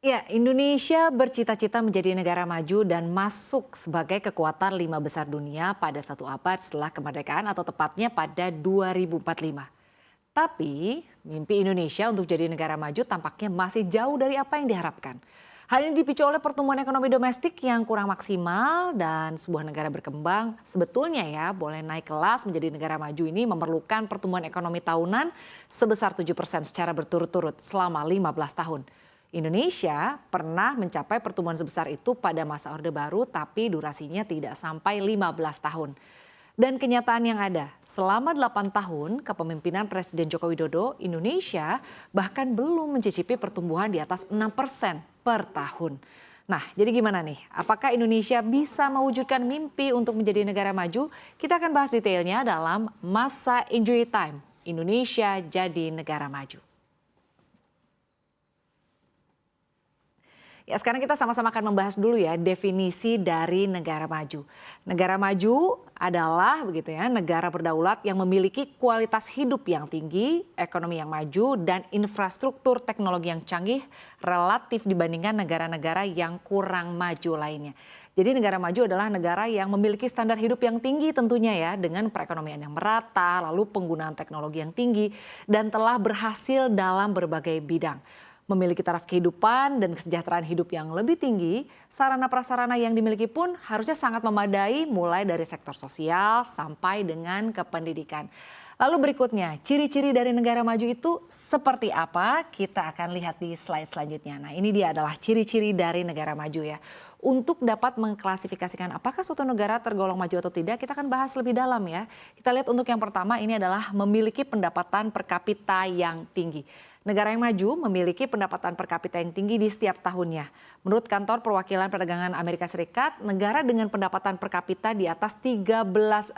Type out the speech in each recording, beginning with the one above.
Ya, Indonesia bercita-cita menjadi negara maju dan masuk sebagai kekuatan lima besar dunia pada satu abad setelah kemerdekaan atau tepatnya pada 2045. Tapi mimpi Indonesia untuk jadi negara maju tampaknya masih jauh dari apa yang diharapkan. Hal ini dipicu oleh pertumbuhan ekonomi domestik yang kurang maksimal dan sebuah negara berkembang sebetulnya ya boleh naik kelas menjadi negara maju ini memerlukan pertumbuhan ekonomi tahunan sebesar 7% secara berturut-turut selama 15 tahun. Indonesia pernah mencapai pertumbuhan sebesar itu pada masa Orde Baru tapi durasinya tidak sampai 15 tahun. Dan kenyataan yang ada, selama 8 tahun kepemimpinan Presiden Joko Widodo, Indonesia bahkan belum mencicipi pertumbuhan di atas 6% per tahun. Nah, jadi gimana nih? Apakah Indonesia bisa mewujudkan mimpi untuk menjadi negara maju? Kita akan bahas detailnya dalam Masa Enjoy Time, Indonesia jadi negara maju. Ya, sekarang kita sama-sama akan membahas dulu ya definisi dari negara maju. Negara maju adalah begitu ya, negara berdaulat yang memiliki kualitas hidup yang tinggi, ekonomi yang maju dan infrastruktur teknologi yang canggih relatif dibandingkan negara-negara yang kurang maju lainnya. Jadi negara maju adalah negara yang memiliki standar hidup yang tinggi tentunya ya dengan perekonomian yang merata, lalu penggunaan teknologi yang tinggi dan telah berhasil dalam berbagai bidang. Memiliki taraf kehidupan dan kesejahteraan hidup yang lebih tinggi, sarana prasarana yang dimiliki pun harusnya sangat memadai mulai dari sektor sosial sampai dengan kependidikan. Lalu berikutnya, ciri-ciri dari negara maju itu seperti apa? Kita akan lihat di slide selanjutnya. Nah, ini dia adalah ciri-ciri dari negara maju ya. Untuk dapat mengklasifikasikan apakah suatu negara tergolong maju atau tidak, kita akan bahas lebih dalam ya. Kita lihat untuk yang pertama ini adalah memiliki pendapatan per kapita yang tinggi. Negara yang maju memiliki pendapatan per kapita yang tinggi di setiap tahunnya. Menurut Kantor Perwakilan Perdagangan Amerika Serikat, negara dengan pendapatan per kapita di atas 13.000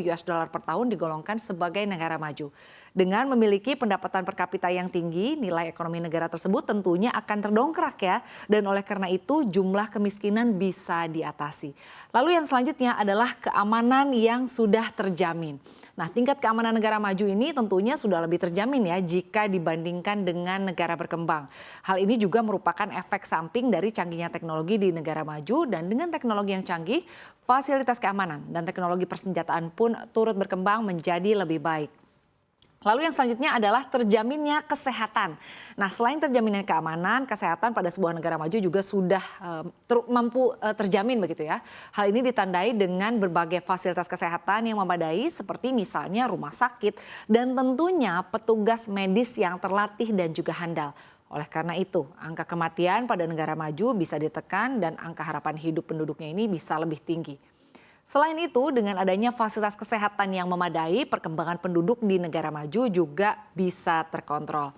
US dollar per tahun digolongkan sebagai negara maju. Dengan memiliki pendapatan per kapita yang tinggi, nilai ekonomi negara tersebut tentunya akan terdongkrak ya. Dan oleh karena itu jumlah kemiskinan bisa diatasi. Lalu yang selanjutnya adalah keamanan yang sudah terjamin. Nah, tingkat keamanan negara maju ini tentunya sudah lebih terjamin ya jika dibandingkan dengan negara berkembang. Hal ini juga merupakan efek samping dari canggihnya teknologi di negara maju dan dengan teknologi yang canggih, fasilitas keamanan dan teknologi persenjataan pun turut berkembang menjadi lebih baik. Lalu yang selanjutnya adalah terjaminnya kesehatan. Nah, selain terjaminnya keamanan, kesehatan pada sebuah negara maju juga sudah mampu terjamin begitu ya. Hal ini ditandai dengan berbagai fasilitas kesehatan yang memadai seperti misalnya rumah sakit dan tentunya petugas medis yang terlatih dan juga handal. Oleh karena itu, angka kematian pada negara maju bisa ditekan dan angka harapan hidup penduduknya ini bisa lebih tinggi. Selain itu, dengan adanya fasilitas kesehatan yang memadai, perkembangan penduduk di negara maju juga bisa terkontrol.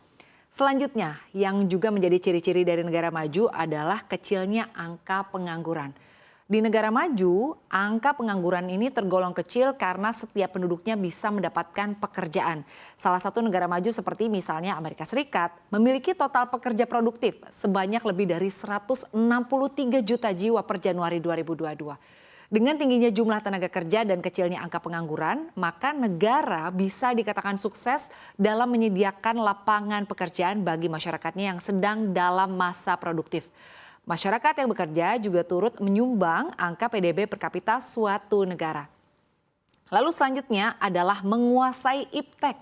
Selanjutnya, yang juga menjadi ciri-ciri dari negara maju adalah kecilnya angka pengangguran. Di negara maju, angka pengangguran ini tergolong kecil karena setiap penduduknya bisa mendapatkan pekerjaan. Salah satu negara maju seperti misalnya Amerika Serikat memiliki total pekerja produktif sebanyak lebih dari 163 juta jiwa per Januari 2022. Dengan tingginya jumlah tenaga kerja dan kecilnya angka pengangguran, maka negara bisa dikatakan sukses dalam menyediakan lapangan pekerjaan bagi masyarakatnya yang sedang dalam masa produktif. Masyarakat yang bekerja juga turut menyumbang angka PDB per kapita suatu negara. Lalu selanjutnya adalah menguasai iptek.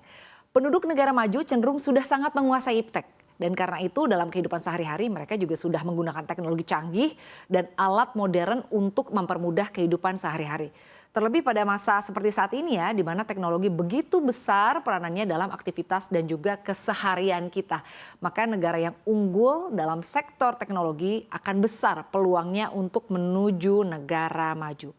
Penduduk negara maju cenderung sudah sangat menguasai iptek. Dan karena itu dalam kehidupan sehari-hari mereka juga sudah menggunakan teknologi canggih dan alat modern untuk mempermudah kehidupan sehari-hari. Terlebih pada masa seperti saat ini ya, di mana teknologi begitu besar peranannya dalam aktivitas dan juga keseharian kita. Maka negara yang unggul dalam sektor teknologi akan besar peluangnya untuk menuju negara maju.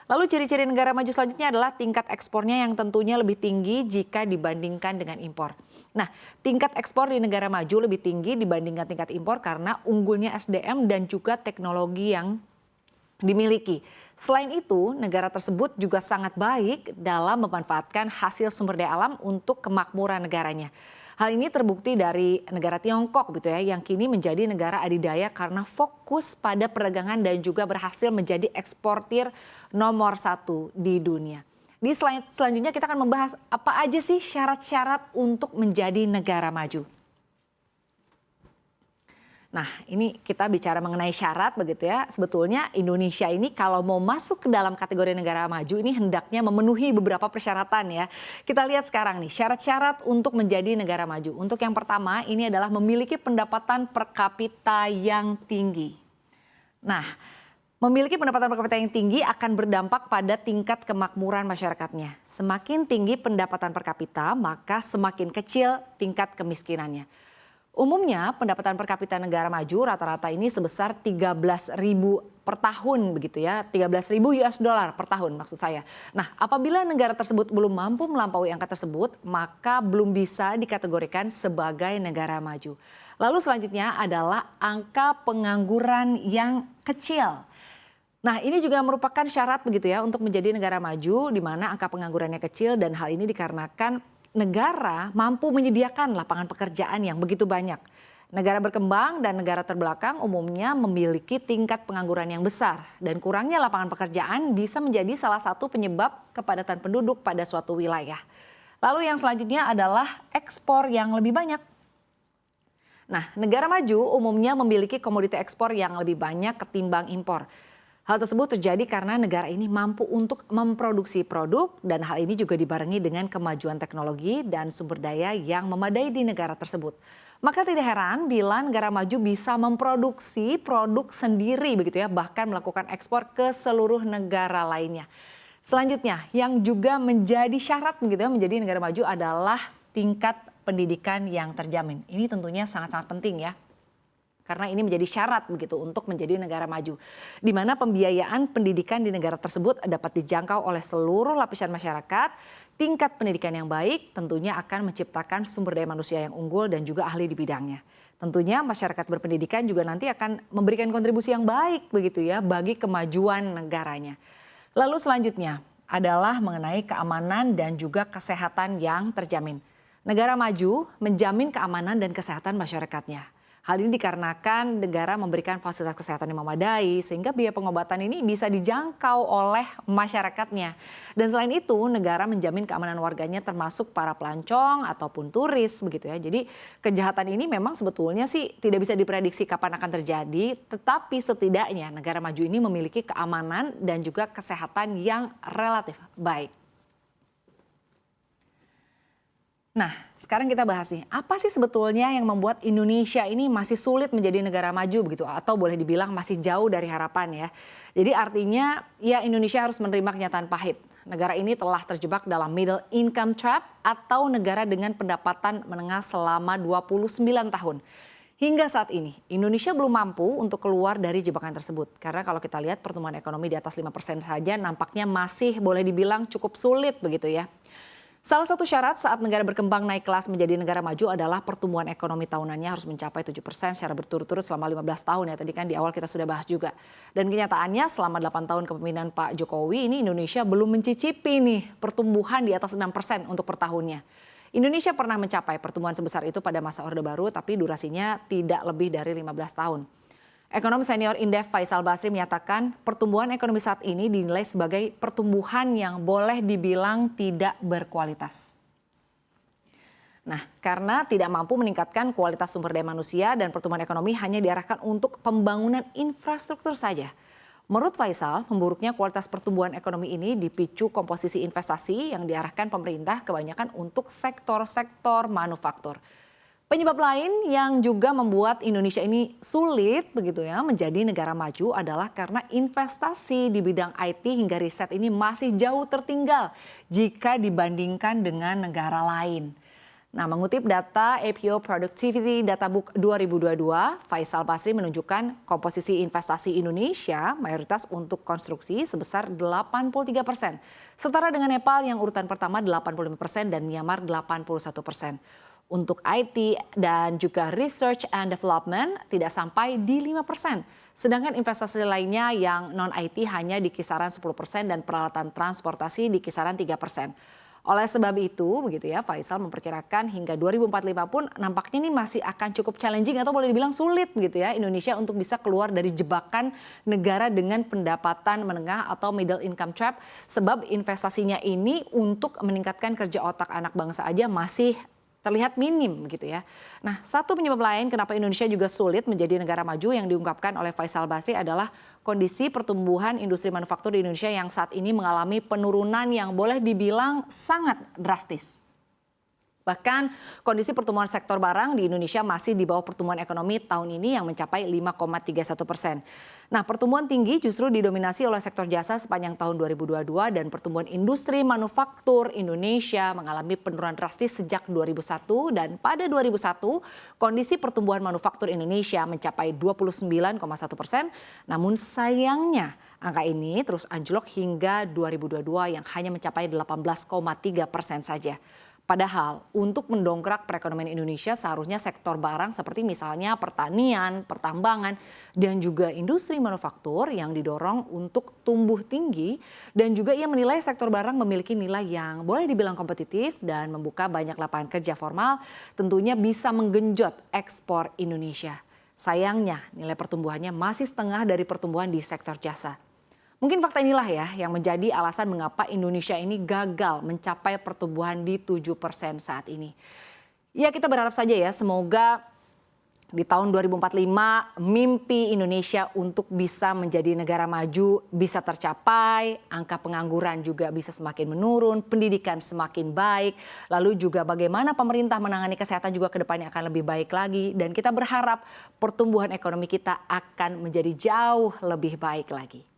Lalu ciri-ciri negara maju selanjutnya adalah tingkat ekspornya yang tentunya lebih tinggi jika dibandingkan dengan impor. Nah, tingkat ekspor di negara maju lebih tinggi dibandingkan tingkat impor karena unggulnya SDM dan juga teknologi yang dimiliki. Selain itu, negara tersebut juga sangat baik dalam memanfaatkan hasil sumber daya alam untuk kemakmuran negaranya. Hal ini terbukti dari negara Tiongkok gitu ya, yang kini menjadi negara adidaya karena fokus pada perdagangan dan juga berhasil menjadi eksportir nomor 1 di dunia. Di slide selanjutnya kita akan membahas apa aja sih syarat-syarat untuk menjadi negara maju. Nah, ini kita bicara mengenai syarat begitu ya. Sebetulnya Indonesia ini kalau mau masuk ke dalam kategori negara maju ini hendaknya memenuhi beberapa persyaratan ya. Kita lihat sekarang nih syarat-syarat untuk menjadi negara maju. Untuk yang pertama ini adalah memiliki pendapatan per kapita yang tinggi. Nah, memiliki pendapatan per kapita yang tinggi akan berdampak pada tingkat kemakmuran masyarakatnya. Semakin tinggi pendapatan per kapita, maka semakin kecil tingkat kemiskinannya. Umumnya pendapatan per kapita negara maju rata-rata ini sebesar 13.000 per tahun begitu ya, 13.000 US dollar per tahun maksud saya. Nah, apabila negara tersebut belum mampu melampaui angka tersebut, maka belum bisa dikategorikan sebagai negara maju. Lalu selanjutnya adalah angka pengangguran yang kecil. Nah, ini juga merupakan syarat begitu ya untuk menjadi negara maju di mana angka penganggurannya kecil dan hal ini dikarenakan negara mampu menyediakan lapangan pekerjaan yang begitu banyak. Negara berkembang dan negara terbelakang umumnya memiliki tingkat pengangguran yang besar dan kurangnya lapangan pekerjaan bisa menjadi salah satu penyebab kepadatan penduduk pada suatu wilayah. Lalu yang selanjutnya adalah ekspor yang lebih banyak. Nah, negara maju umumnya memiliki komoditi ekspor yang lebih banyak ketimbang impor. Hal tersebut terjadi karena negara ini mampu untuk memproduksi produk dan hal ini juga dibarengi dengan kemajuan teknologi dan sumber daya yang memadai di negara tersebut. Maka tidak heran bila negara maju bisa memproduksi produk sendiri begitu ya, bahkan melakukan ekspor ke seluruh negara lainnya. Selanjutnya yang juga menjadi syarat begitu ya menjadi negara maju adalah tingkat pendidikan yang terjamin. Ini tentunya sangat-sangat penting ya. Karena ini menjadi syarat begitu untuk menjadi negara maju. Di mana pembiayaan pendidikan di negara tersebut dapat dijangkau oleh seluruh lapisan masyarakat. Tingkat pendidikan yang baik tentunya akan menciptakan sumber daya manusia yang unggul dan juga ahli di bidangnya. Tentunya masyarakat berpendidikan juga nanti akan memberikan kontribusi yang baik begitu ya bagi kemajuan negaranya. Lalu selanjutnya adalah mengenai keamanan dan juga kesehatan yang terjamin. Negara maju menjamin keamanan dan kesehatan masyarakatnya. Hal ini dikarenakan negara memberikan fasilitas kesehatan yang memadai sehingga biaya pengobatan ini bisa dijangkau oleh masyarakatnya. Dan selain itu negara menjamin keamanan warganya termasuk para pelancong ataupun turis begitu ya. Jadi kejahatan ini memang sebetulnya sih tidak bisa diprediksi kapan akan terjadi, tetapi setidaknya negara maju ini memiliki keamanan dan juga kesehatan yang relatif baik. Nah, sekarang kita bahas nih, apa sih sebetulnya yang membuat Indonesia ini masih sulit menjadi negara maju begitu atau boleh dibilang masih jauh dari harapan ya. Jadi artinya ya Indonesia harus menerima kenyataan pahit. Negara ini telah terjebak dalam middle income trap atau negara dengan pendapatan menengah selama 29 tahun. Hingga saat ini, Indonesia belum mampu untuk keluar dari jebakan tersebut. Karena kalau kita lihat pertumbuhan ekonomi di atas 5% saja nampaknya masih boleh dibilang cukup sulit begitu ya. Salah satu syarat saat negara berkembang naik kelas menjadi negara maju adalah pertumbuhan ekonomi tahunannya harus mencapai 7% secara berturut-turut selama 15 tahun ya. Tadi kan di awal kita sudah bahas juga. Dan kenyataannya selama 8 tahun kepemimpinan Pak Jokowi ini Indonesia belum mencicipi nih pertumbuhan di atas 6% untuk per tahunnya. Indonesia pernah mencapai pertumbuhan sebesar itu pada masa Orde Baru tapi durasinya tidak lebih dari 15 tahun. Ekonom senior Indef Faisal Basri menyatakan pertumbuhan ekonomi saat ini dinilai sebagai pertumbuhan yang boleh dibilang tidak berkualitas. Nah, karena tidak mampu meningkatkan kualitas sumber daya manusia dan pertumbuhan ekonomi hanya diarahkan untuk pembangunan infrastruktur saja. Menurut Faisal, memburuknya kualitas pertumbuhan ekonomi ini dipicu komposisi investasi yang diarahkan pemerintah kebanyakan untuk sektor-sektor manufaktur. Penyebab lain yang juga membuat Indonesia ini sulit begitu ya menjadi negara maju adalah karena investasi di bidang IT hingga riset ini masih jauh tertinggal jika dibandingkan dengan negara lain. Nah, mengutip data APO Productivity Databook 2022, Faisal Basri menunjukkan komposisi investasi Indonesia mayoritas untuk konstruksi sebesar 83%. Setara dengan Nepal yang urutan pertama 85% dan Myanmar 81%. Untuk IT dan juga Research and Development tidak sampai di 5%. Sedangkan investasi lainnya yang non-IT hanya di kisaran 10% dan peralatan transportasi di kisaran 3%. Oleh sebab itu, begitu ya, Faisal memperkirakan hingga 2045 pun nampaknya ini masih akan cukup challenging atau boleh dibilang sulit begitu ya Indonesia untuk bisa keluar dari jebakan negara dengan pendapatan menengah atau middle income trap sebab investasinya ini untuk meningkatkan kerja otak anak bangsa aja masih terlihat minim gitu ya. Nah, satu penyebab lain kenapa Indonesia juga sulit menjadi negara maju yang diungkapkan oleh Faisal Basri adalah kondisi pertumbuhan industri manufaktur di Indonesia yang saat ini mengalami penurunan yang boleh dibilang sangat drastis. Bahkan kondisi pertumbuhan sektor barang di Indonesia masih di bawah pertumbuhan ekonomi tahun ini yang mencapai 5,31%. Nah, pertumbuhan tinggi justru didominasi oleh sektor jasa sepanjang tahun 2022 dan pertumbuhan industri manufaktur Indonesia mengalami penurunan drastis sejak 2001 dan pada 2001 kondisi pertumbuhan manufaktur Indonesia mencapai 29,1%. Namun sayangnya angka ini terus anjlok hingga 2022 yang hanya mencapai 18,3% saja. Padahal untuk mendongkrak perekonomian Indonesia seharusnya sektor barang seperti misalnya pertanian, pertambangan, dan juga industri manufaktur yang didorong untuk tumbuh tinggi. Dan juga ia menilai sektor barang memiliki nilai yang boleh dibilang kompetitif dan membuka banyak lapangan kerja formal, tentunya bisa menggenjot ekspor Indonesia. Sayangnya nilai pertumbuhannya masih setengah dari pertumbuhan di sektor jasa. Mungkin fakta inilah ya yang menjadi alasan mengapa Indonesia ini gagal mencapai pertumbuhan di 7% saat ini. Ya kita berharap saja ya semoga di tahun 2045 mimpi Indonesia untuk bisa menjadi negara maju bisa tercapai, angka pengangguran juga bisa semakin menurun, pendidikan semakin baik, lalu juga bagaimana pemerintah menangani kesehatan juga ke depannya akan lebih baik lagi dan kita berharap pertumbuhan ekonomi kita akan menjadi jauh lebih baik lagi.